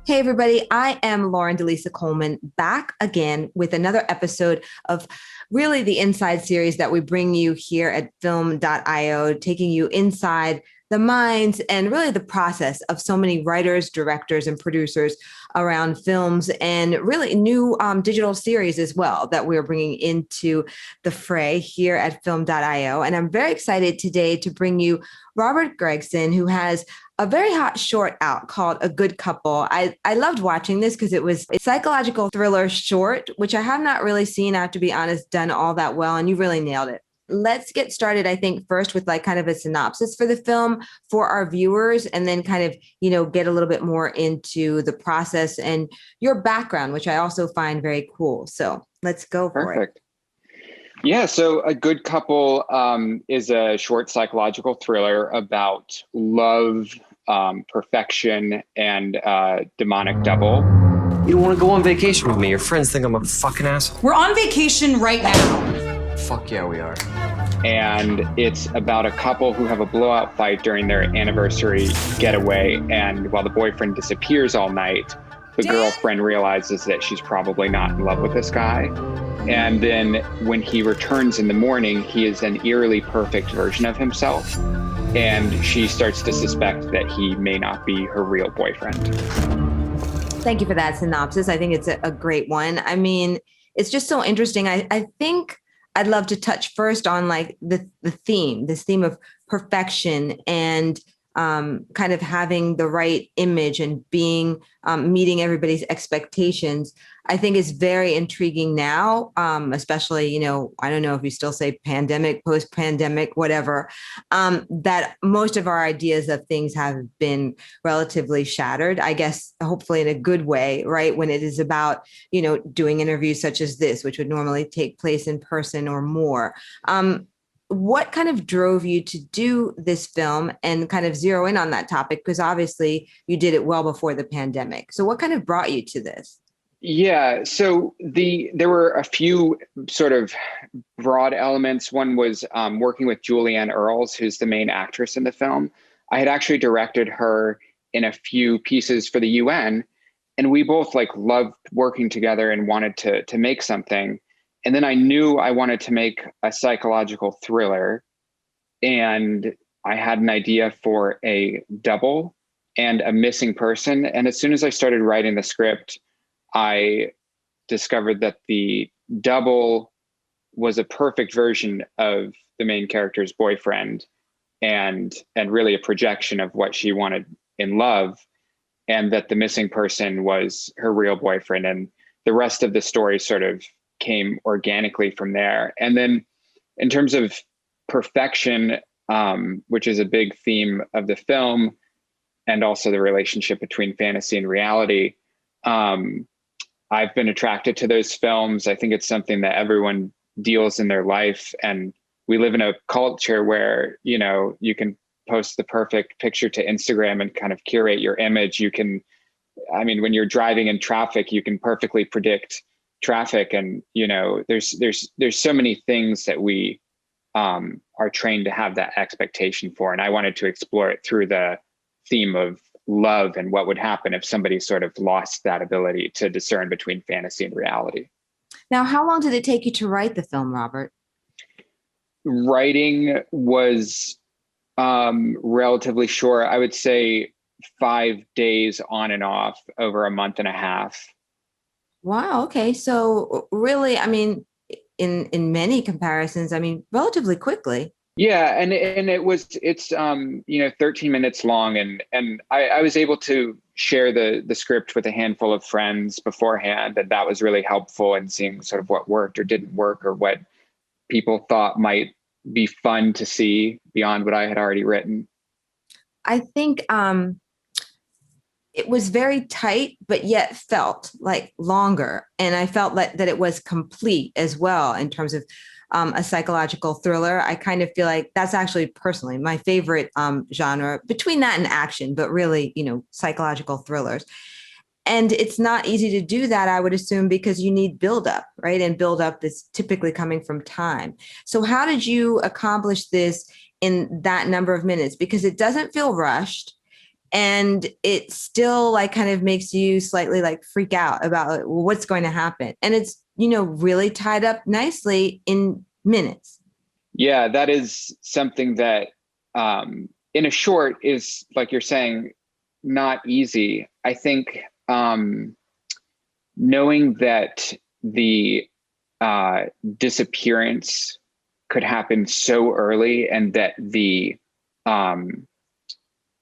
Hey, everybody. I am Lauren Delisa Coleman, back again with another episode of really the Inside series that we bring you here at film.io, taking you inside the minds and really the process of so many writers, directors, and producers around films and really new digital series as well that we're bringing into the fray here at film.io. And I'm very excited today to bring you Robert Gregson, who has a very hot short out called A Good Couple. I loved watching this because it was a psychological thriller short, which I have not really seen, I have to be honest, done all that well. And you really nailed it. Let's get started, I think, first with like kind of a synopsis for the film for our viewers, and then kind of, get a little bit more into the process and your background, which I also find very cool. So let's go for it. Perfect. Yeah, so A Good Couple is a short psychological thriller about love, perfection, and demonic double. You don't want to go on vacation with me. Your friends think I'm a fucking asshole. We're on vacation right now. Fuck yeah, we are. And it's about a couple who have a blowout fight during their anniversary getaway. And while the boyfriend disappears all night, the girlfriend realizes that she's probably not in love with this guy. And then when he returns in the morning, he is an eerily perfect version of himself. And she starts to suspect that he may not be her real boyfriend. Thank you for that synopsis. I think it's a great one. I mean, it's just so interesting. I think I'd love to touch first on like this theme of perfection and kind of having the right image and being meeting everybody's expectations. I think is very intriguing now, especially, I don't know if you still say pandemic, post-pandemic, whatever, that most of our ideas of things have been relatively shattered, I guess, hopefully in a good way, right? When it is about, doing interviews such as this, which would normally take place in person or more. What kind of drove you to do this film and kind of zero in on that topic? Because obviously you did it well before the pandemic. So what kind of brought you to this? Yeah, so there were a few sort of broad elements. One was working with Julianne Earls, who's the main actress in the film. I had actually directed her in a few pieces for the UN, and we both loved working together and wanted to make something. And then I knew I wanted to make a psychological thriller, and I had an idea for a double and a missing person. And as soon as I started writing the script, I discovered that the double was a perfect version of the main character's boyfriend and really a projection of what she wanted in love, and that the missing person was her real boyfriend. And the rest of the story sort of came organically from there. And then in terms of perfection, which is a big theme of the film, and also the relationship between fantasy and reality, I've been attracted to those films. I think it's something that everyone deals in their life. And we live in a culture where, you can post the perfect picture to Instagram and kind of curate your image. When you're driving in traffic, you can perfectly predict traffic. And, there's so many things that we are trained to have that expectation for. And I wanted to explore it through the theme of love and what would happen if somebody sort of lost that ability to discern between fantasy and reality. Now, how long did it take you to write the film, Robert? Writing was relatively short. I would say 5 days on and off over a month and a half. Wow. Okay. So really, in many comparisons, relatively quickly. Yeah, and it's 13 minutes long, and I was able to share the script with a handful of friends beforehand, and that was really helpful in seeing sort of what worked or didn't work, or what people thought might be fun to see beyond what I had already written. I think it was very tight, but yet felt like longer, and I felt that it was complete as well in terms of a psychological thriller. I kind of feel like that's actually personally my favorite genre, between that and action, but really, psychological thrillers. And it's not easy to do that, I would assume, because you need buildup, right? And buildup is typically coming from time. So how did you accomplish this in that number of minutes? Because it doesn't feel rushed. and it still like kind of makes you slightly like freak out about like, what's going to happen. And it's, really tied up nicely in minutes. Yeah, that is something that in a short is, like you're saying, not easy. I think knowing that the disappearance could happen so early, and that the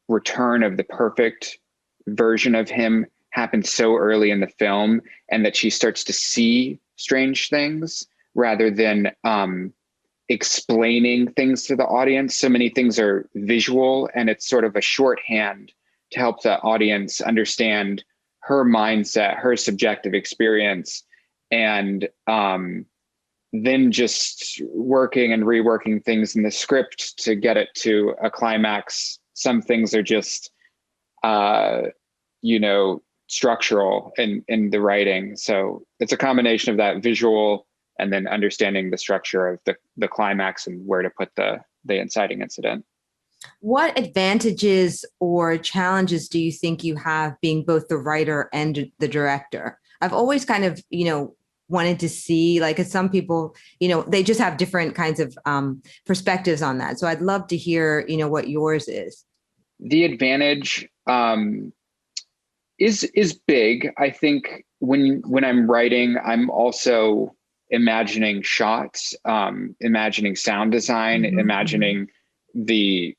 return of the perfect version of him happens so early in the film, and that she starts to see strange things rather than explaining things to the audience. So many things are visual, and it's sort of a shorthand to help the audience understand her mindset, her subjective experience, and then just working and reworking things in the script to get it to a climax. Some things are just, structural in the writing. So it's a combination of that visual and then understanding the structure of the climax and where to put the inciting incident. What advantages or challenges do you think you have being both the writer and the director? I've always kind of, wanted to see, like, some people, they just have different kinds of perspectives on that. So I'd love to hear, what yours is. The advantage is big. I think when I'm writing, I'm also imagining shots, imagining sound design, imagining the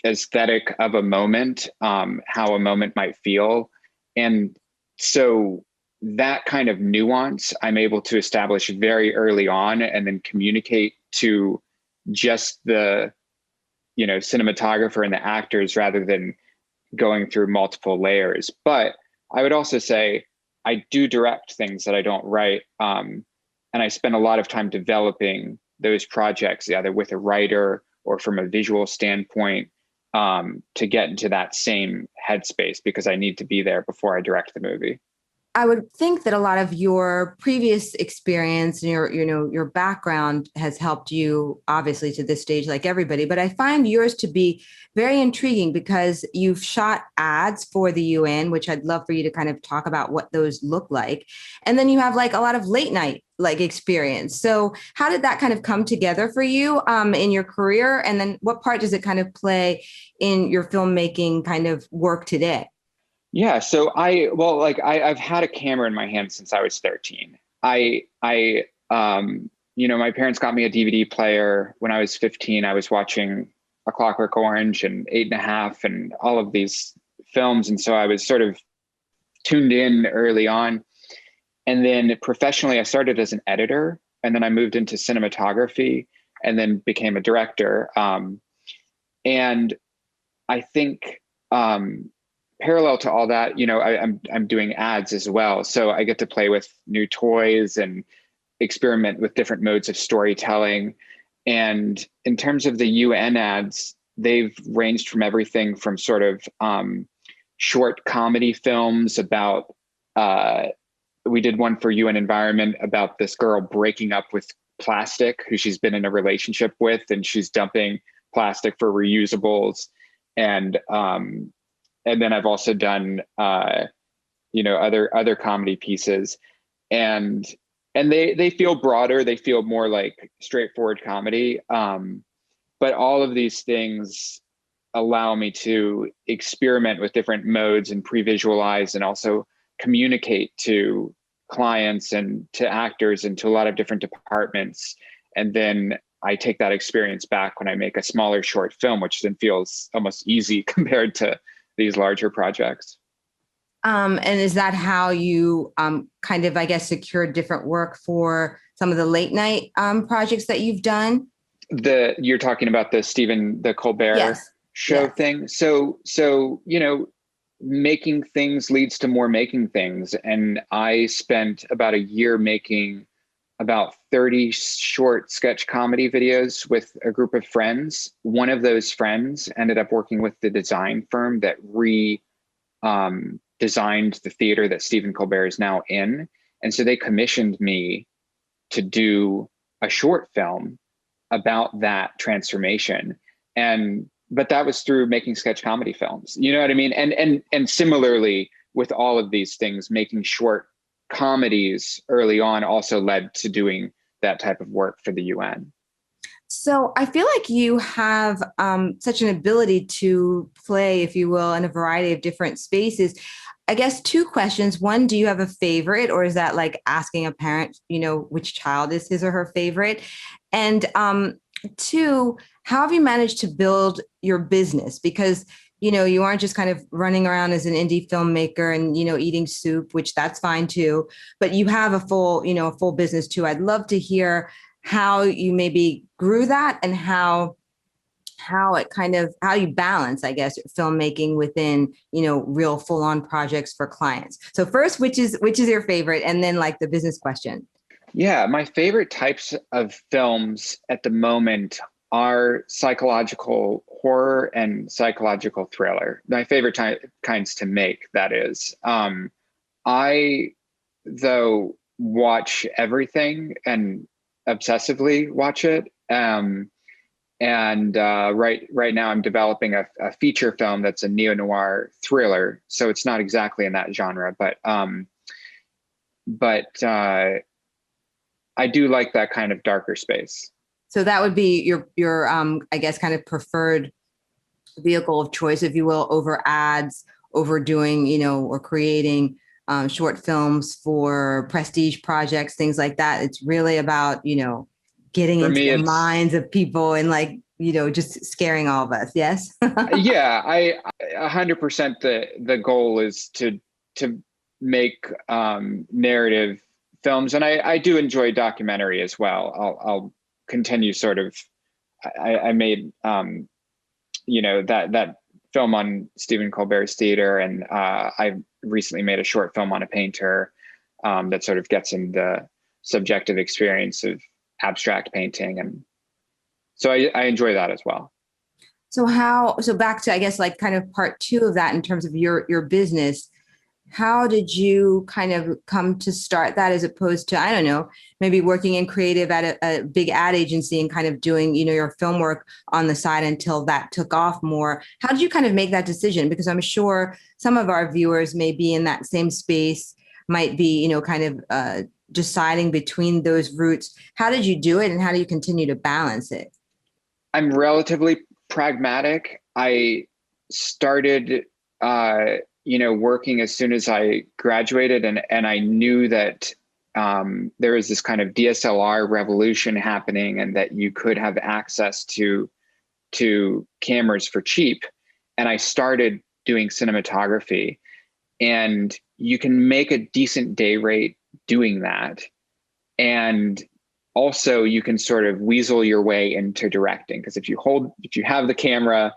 aesthetic of a moment, how a moment might feel. And so that kind of nuance I'm able to establish very early on, and then communicate to just the, cinematographer and the actors, rather than going through multiple layers. But I would also say I do direct things that I don't write. And I spend a lot of time developing those projects, either with a writer or from a visual standpoint, to get into that same headspace, because I need to be there before I direct the movie. I would think that a lot of your previous experience and your background has helped you, obviously, to this stage, like everybody. But I find yours to be very intriguing because you've shot ads for the UN, which I'd love for you to kind of talk about what those look like. And then you have like a lot of late night like experience. So how did that kind of come together for you in your career? And then what part does it kind of play in your filmmaking kind of work today? Yeah. So I've had a camera in my hand since I was 13. My parents got me a DVD player when I was 15. I was watching A Clockwork Orange and 8.5 and all of these films. And so I was sort of tuned in early on. And then professionally, I started as an editor, and then I moved into cinematography, and then became a director. And I think, parallel to all that, I'm doing ads as well. So I get to play with new toys and experiment with different modes of storytelling. And in terms of the UN ads, they've ranged from everything from sort of short comedy films about, we did one for UN Environment about this girl breaking up with plastic who she's been in a relationship with, and she's dumping plastic for reusables. And then I've also done, other comedy pieces, and they feel broader. They feel more like straightforward comedy. But all of these things allow me to experiment with different modes and pre-visualize, and also communicate to clients and to actors and to a lot of different departments. And then I take that experience back when I make a smaller short film, which then feels almost easy compared to these larger projects. And is that how you kind of, I guess, secured different work for some of the late night projects that you've done? You're talking about the Colbert show thing. So, making things leads to more making things. And I spent about a year making about 30 short sketch comedy videos with a group of friends. One of those friends ended up working with the design firm that designed the theater that Stephen Colbert is now in. And so they commissioned me to do a short film about that transformation. And but that was through making sketch comedy films. You know what I mean? And similarly with all of these things, making short comedies early on also led to doing that type of work for the UN. So I feel like you have such an ability to play, if you will, in a variety of different spaces. I guess two questions. One, do you have a favorite, or is that like asking a parent, which child is his or her favorite? And two, how have you managed to build your business? Because, you aren't just kind of running around as an indie filmmaker and, eating soup, which that's fine too, but you have a full business too. I'd love to hear how you maybe grew that and how you balance, I guess, filmmaking within, real full on projects for clients. So first, which is your favorite? And then like the business question. Yeah, my favorite types of films at the moment are psychological horror and psychological thriller. My favorite kinds to make, that is. I, though, watch everything and obsessively watch it. And right now I'm developing a feature film that's a neo-noir thriller. So it's not exactly in that genre, but I do like that kind of darker space. So that would be your I guess kind of preferred vehicle of choice, if you will, over ads, over doing, or creating short films for prestige projects, things like that. It's really about, getting into the minds of people and like, just scaring all of us. Yes. Yeah, I 100% the goal is to make narrative films. And I do enjoy documentary as well. I'll continue sort of, I made, that film on Stephen Colbert's theater. And I recently made a short film on a painter that sort of gets into the subjective experience of abstract painting. And so I enjoy that as well. So back to, I guess, like kind of part two of that in terms of your business, how did you kind of come to start that as opposed to, I don't know, maybe working in creative at a big ad agency and kind of doing, your film work on the side until that took off more? How did you kind of make that decision? Because I'm sure some of our viewers may be in that same space, might be, kind of deciding between those routes. How did you do it and how do you continue to balance it? I'm relatively pragmatic. I started, working as soon as I graduated, and I knew that there was this kind of DSLR revolution happening, and that you could have access to cameras for cheap. And I started doing cinematography, and you can make a decent day rate doing that. And also you can sort of weasel your way into directing, because if you have the camera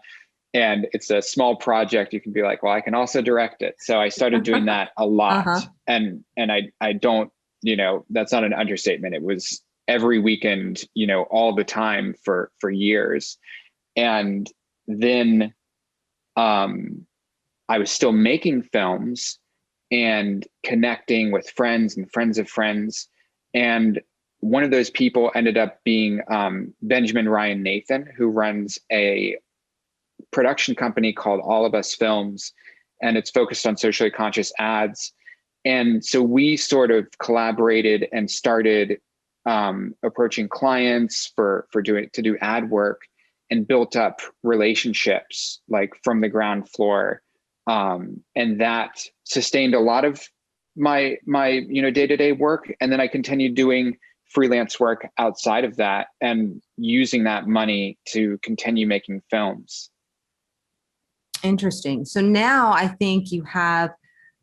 and it's a small project, you can be like, well, I can also direct it. So I started doing that a lot. Uh-huh. And I don't, that's not an understatement. It was every weekend, all the time for years. And then I was still making films and connecting with friends and friends of friends. And one of those people ended up being Benjamin Ryan Nathan, who runs a production company called All of Us Films, and it's focused on socially conscious ads. And so we sort of collaborated and started approaching clients to do ad work, and built up relationships like from the ground floor. And that sustained a lot of my day-to-day work. And then I continued doing freelance work outside of that and using that money to continue making films. Interesting. So now I think you have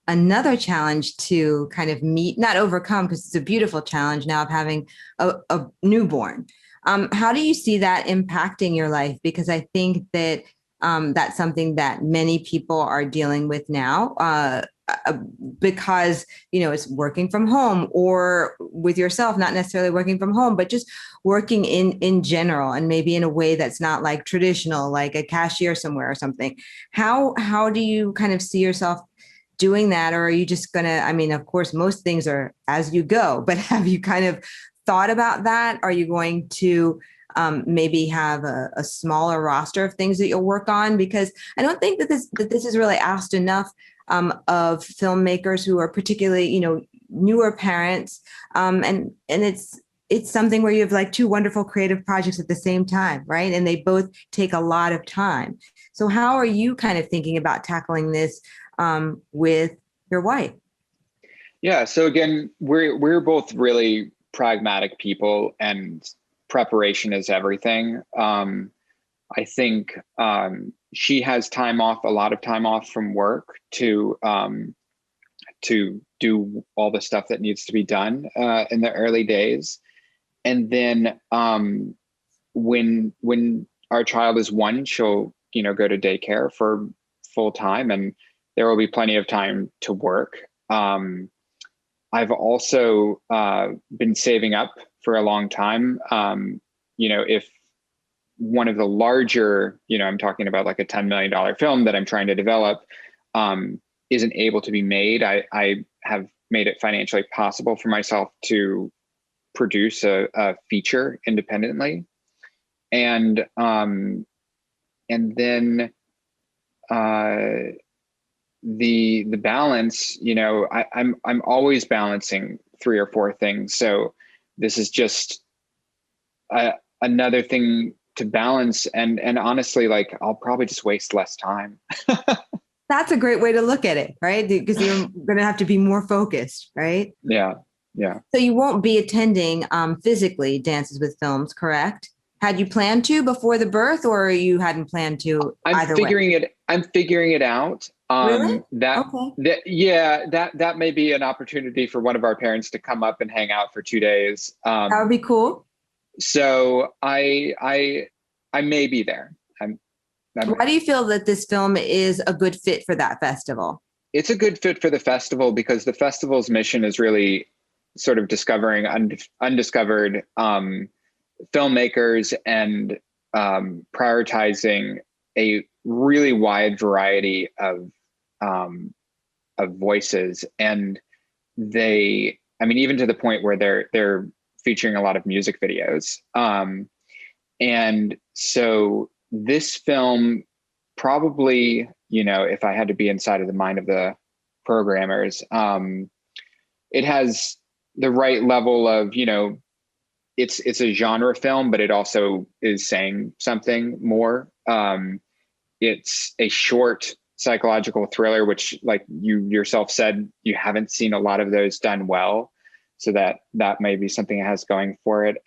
another challenge to kind of meet, not overcome, because it's a beautiful challenge now of having a newborn. How do you see that impacting your life? Because I think that that's something that many people are dealing with now, because, it's working from home, or with yourself, not necessarily working from home, but just working in general, and maybe in a way that's not like traditional, like a cashier somewhere or something. How do you kind of see yourself doing that? Or are you just of course, most things are as you go, but have you kind of thought about that? Are you going to maybe have a smaller roster of things that you'll work on? Because I don't think that this is really asked enough of filmmakers who are particularly, newer parents. And it's something where you have like two wonderful creative projects at the same time, right? And they both take a lot of time. So how are you kind of thinking about tackling this with your wife? Yeah. So again, we're both really pragmatic people, and preparation is everything. I think she has time off, a lot of time off from work to do all the stuff that needs to be done in the early days. And then when our child is 1, she'll go to daycare for full time, and there will be plenty of time to work. I've also been saving up for a long time. If one of the larger, I'm talking about like a $10 million film that I'm trying to develop, isn't able to be made, I have made it financially possible for myself to produce a feature independently. And then the balance, I'm always balancing 3 or 4 things. So this is just another thing to balance. And honestly, like, I'll probably just waste less time. That's a great way to look at it, right? Because you're going to have to be more focused, right? Yeah. Yeah. So you won't be attending physically Dances with Films, correct? Had you planned to before the birth, or you hadn't planned to? I'm figuring it out. Really? That may be an opportunity for one of our parents to come up and hang out for 2 days. That would be cool. So I may be there. Why do you feel that this film is a good fit for that festival? It's a good fit for the festival because the festival's mission is really sort of discovering undiscovered filmmakers and prioritizing a really wide variety of voices. And even to the point where they're featuring a lot of music videos. And so this film probably, if I had to be inside of the mind of the programmers, it has the right level of, it's a genre film, but it also is saying something more. It's a short psychological thriller, which, like you yourself said, you haven't seen a lot of those done well. So that may be something it has going for it.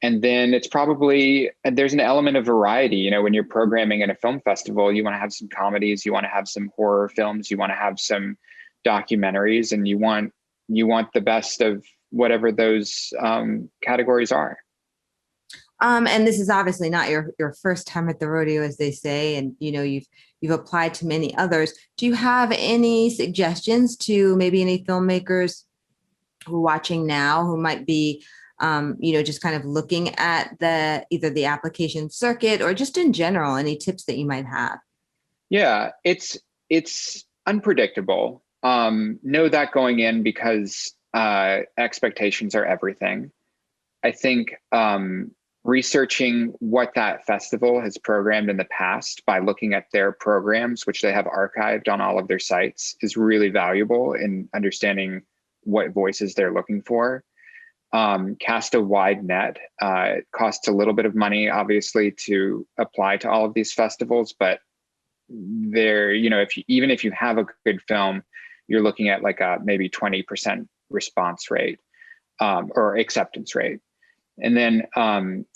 And then there's an element of variety. When you're programming in a film festival, you want to have some comedies, you want to have some horror films, you want to have some documentaries, and you want the best of whatever those categories are. And this is obviously not your first time at the rodeo, as they say, and you've applied to many others. Do you have any suggestions to maybe any filmmakers who are watching now who might be just kind of looking at either the application circuit or just in general, any tips that you might have? Yeah, it's unpredictable. Know that going in, because expectations are everything. I think researching what that festival has programmed in the past by looking at their programs, which they have archived on all of their sites, is really valuable in understanding what voices they're looking for. Cast a wide net. It costs a little bit of money, obviously, to apply to all of these festivals, but even if you have a good film, you're looking at like a maybe 20% response rate or acceptance rate. And then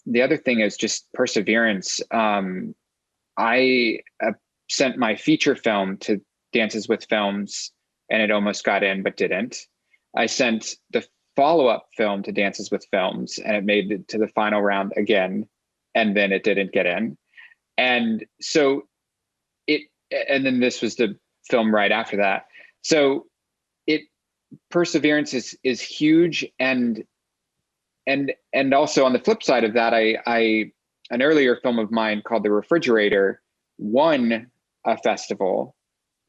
the other thing is just perseverance. I sent my feature film to Dances with Films, and it almost got in, but didn't. I sent the follow-up film to Dances with Films, and it made it to the final round again, and then it didn't get in. And so and then this was the film right after that. So perseverance is huge. And also on the flip side of that, an earlier film of mine called The Refrigerator won a festival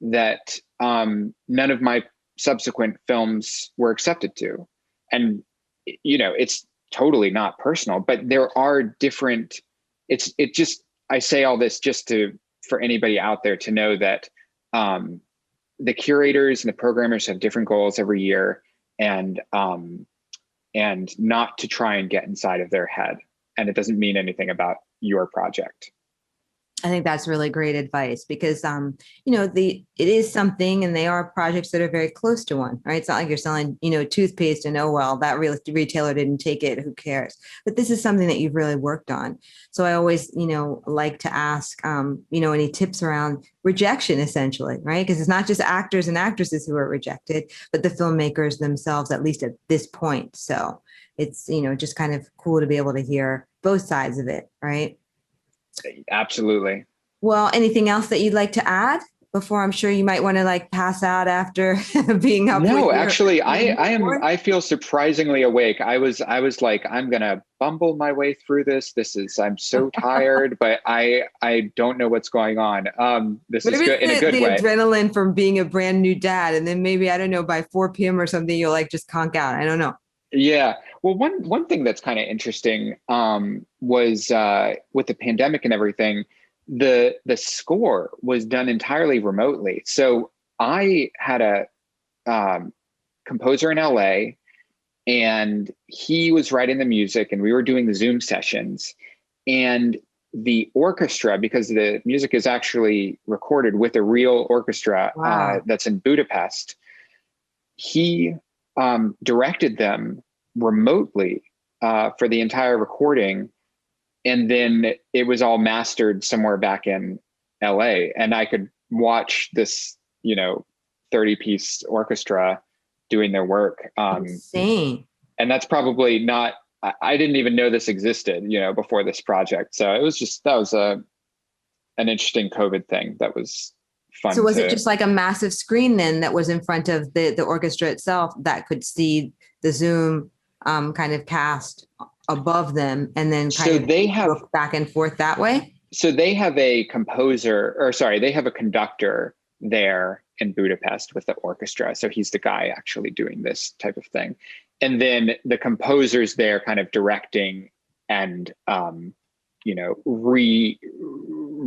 that none of my subsequent films were accepted to. And, it's totally not personal, but there are different, I say all this just for anybody out there to know that the curators and the programmers have different goals every year, and not to try and get inside of their head. And it doesn't mean anything about your project. I think that's really great advice because, it is something, and they are projects that are very close to one, right? It's not like you're selling, toothpaste and, oh, well, that retailer didn't take it. Who cares? But this is something that you've really worked on. So I always, like to ask, any tips around rejection, essentially, right? Because it's not just actors and actresses who are rejected, but the filmmakers themselves, at least at this point. So it's, just kind of cool to be able to hear both sides of it, right? Absolutely. Well, anything else that you'd like to add before? I'm sure you might want to pass out after being up. No, actually, I feel surprisingly awake. I was like, I'm going to bumble my way through this. I'm so tired, but I don't know what's going on. This is good in a good way. The adrenaline from being a brand new dad. And then maybe, I don't know, by 4 p.m. or something, you'll just conk out. I don't know. Yeah. Well, one thing that's kind of interesting was with the pandemic and everything, the score was done entirely remotely. So I had a composer in LA, and he was writing the music, and we were doing the Zoom sessions, and the orchestra, because the music is actually recorded with a real orchestra. Wow. That's in Budapest. He directed them remotely for the entire recording, and then it was all mastered somewhere back in LA, and I could watch this 30-piece orchestra doing their work. Insane. And that's probably not, I didn't even know this existed before this project, so that was an interesting COVID thing that was fun. So was it just like a massive screen then that was in front of the orchestra itself that could see the Zoom kind of cast above them, and then they have back and forth that way? So they have a they have a conductor there in Budapest with the orchestra. So he's the guy actually doing this type of thing. And then the composer's there kind of directing and,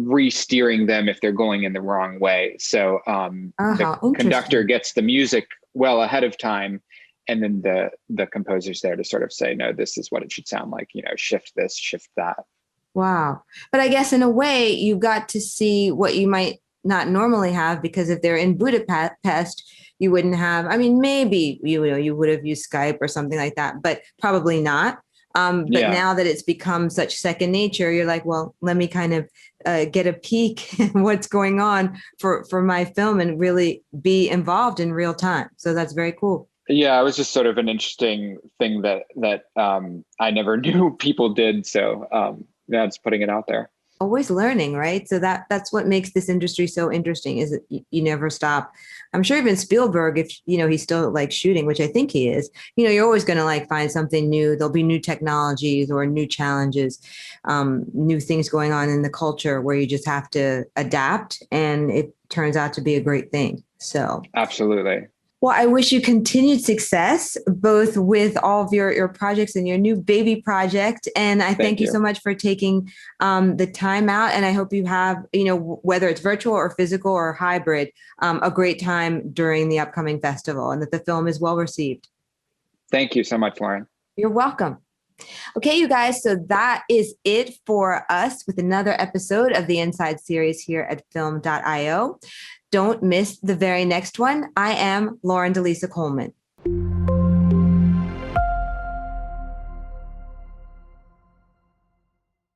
re-steering them if they're going in the wrong way. So the conductor gets the music well ahead of time, and then the composer's there to sort of say, no, this is what it should sound like, shift this, shift that. Wow. But I guess in a way you got to see what you might not normally have, because if they're in Budapest, you wouldn't have, maybe, you would have used Skype or something like that, but probably not. But now that it's become such second nature, you're like, well, let me kind of get a peek at what's going on for my film and really be involved in real time. So that's very cool. Yeah, it was just sort of an interesting thing that I never knew people did. So just putting it out there. Always learning, right? So that's what makes this industry so interesting, is that you never stop. I'm sure even Spielberg, if he's still shooting, which I think he is, you're always going to find something new. There'll be new technologies or new challenges, new things going on in the culture where you just have to adapt, and it turns out to be a great thing. So absolutely. Well, I wish you continued success, both with all of your projects and your new baby project. And I thank you so much for taking the time out. And I hope you have, whether it's virtual or physical or hybrid, a great time during the upcoming festival, and that the film is well received. Thank you so much, Lauren. You're welcome. Okay, you guys. So that is it for us with another episode of the Inside series here at film.io. Don't miss the very next one. I am Lauren Delisa Coleman.